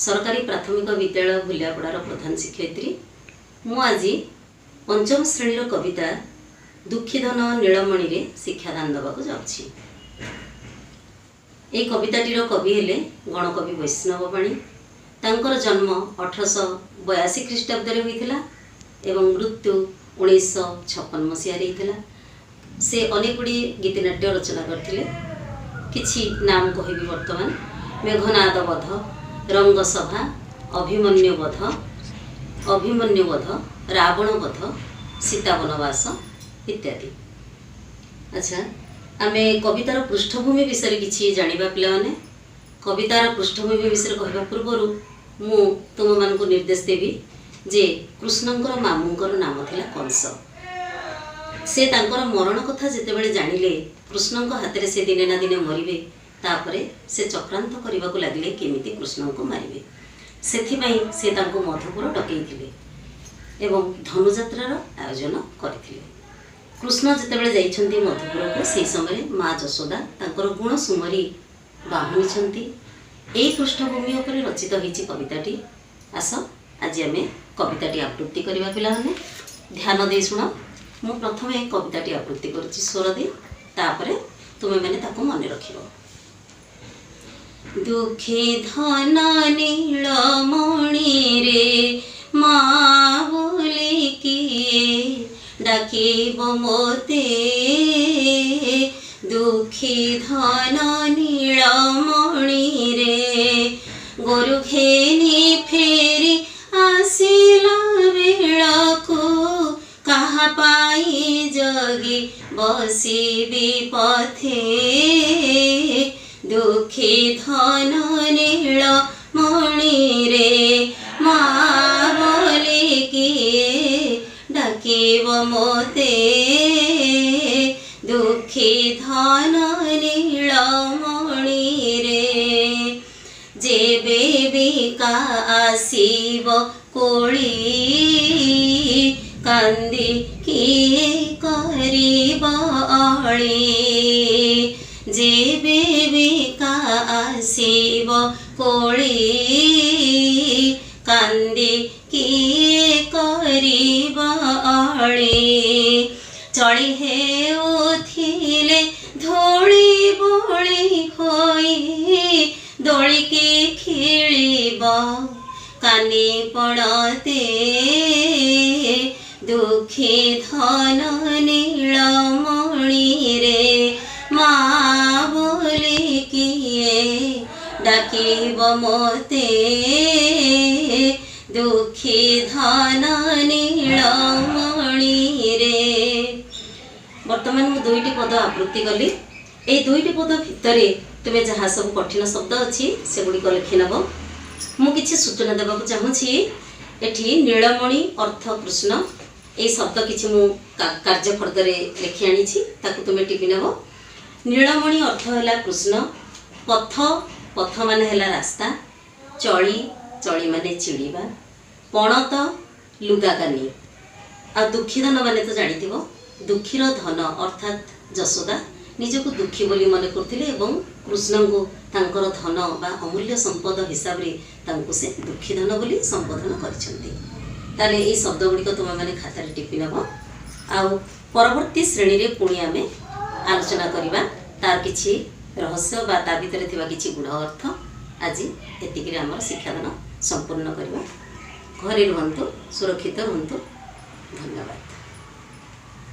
सरकारी प्राथमिक विद्यालय भुलियापड़ार प्रधान शिक्षयित्री मु आज पंचम श्रेणी कविता दुखीधन नीलमणि रे शिक्षादान देवाक जाउछि। ए कविताटीर कवि हेले गणकवि वैष्णव पाणी। तांकर जन्म 1882 ख्रीष्टाब्द रे होइथिला एवं मृत्यु 1956 मसीहा रे होइथिला। से अनेक गुडी गीतनाट्य रचना करथिले। किछि नाम कहिबी वर्तमान मेघनाद वध, रंगसभा, अभिमन्यु वध, रावण वध, सीता वनवास इत्यादि। अच्छा, आमे कवितार पृष्ठभूमि विषय किछि जानिबा पिला माने। कवितार पृष्ठभूमि विषय कहबा पूर्वरु मु तुम मानकु निर्देश देबी जे कृष्णंकर मामुंकर नाम थिला कंस। से तांकर मरण कथा जेतेबेले जानिले कृष्णंक हातरे से दिने ना दिने मरिबे, तापरे से चक्रांत करबाकू लागिले केमिति कृष्णंको मारिबे। सेथिबाई से तांको मधुपुर डकैथिले एवं धनुଯାत्रार आयोजन करथिले। कृष्ण जेतेबेले जाइछन्ती मधुपुरको सेही समय माँ जशोदा तांकर गुण सुमरी बाहुनिछन्ती। एई पृष्ठभूमि उपरे रचित होइछि कविताटी। आस आज आमे कविताटी आवृत्ति करबा पिला माने ध्यान दे सुनो। मु प्रथमे कविताटी आवृत्ति करूछि स्वर दे, तापरे तुमे माने ताको मने रखिबो। दुखी धन नीलमणि रे माँ बोली किए डाकिब मोते। दुखी धन नीलमणि रे गोरु घेनी फेरी आसिला बेळाको कहा पाई जगी बसिबी पथे। दुखी धन नीलमणि रे माँ बोली किए डाकिब मोते। दुखी धन नीलमणि रे जेबे बिका आसिब कोली कांदी किए करिब अळी। जेबे बिका आसिब कोली कांदी किए करिब अळी। चली हे उथिले धोली बोली होई दोली के खेलिब कानी पड़ते। दुखी धन नीलमणि रे माँ बोली किए डाकिब मोते। दुखी धन नीलमणि रे। वर्तमान मु दुईटी पद आवृत्ति कली। ए दुईटी पद भितरे तुमे जहाँ सब कठिन शब्द अच्छी सेगुड़िक लिखि नब। मु किछि सूचना देबाक चाहूछि। एठी नीलमणि अर्थ कृष्ण ए शब्द किछि मु कार्यफर्दरे लिखि आनिछि, ताकु तुमे टिपि नब। नीलमणि अर्थ हैला कृष्ण। पथ पथ माने हैला रास्ता। चली चली माने चिड़िबा। पणत लुगाकानी। आ दुखी धन माने तो जानिथिबो। दुखीर धन अर्थात जशोदा निजको दुखी बोली मन करथिले एवं कृष्ण को तांकर धन बा अमूल्य संपद हिसाब रे तांको से दुखी धन बोली संबोधन करिसंती। ताले एई शब्द गुडी को तुमे माने खातारे टिपि नबो। आ परवर्ती श्रेणी रे पुणी आमे आलोचना करिबा तार किछि रहस्य बा ता भितरे थिबा किछि गुण अर्थ। आज एतिकिरे हमर शिक्षादान संपूर्ण करिबा। घरे रुहंतु, सुरक्षित रुहंतु।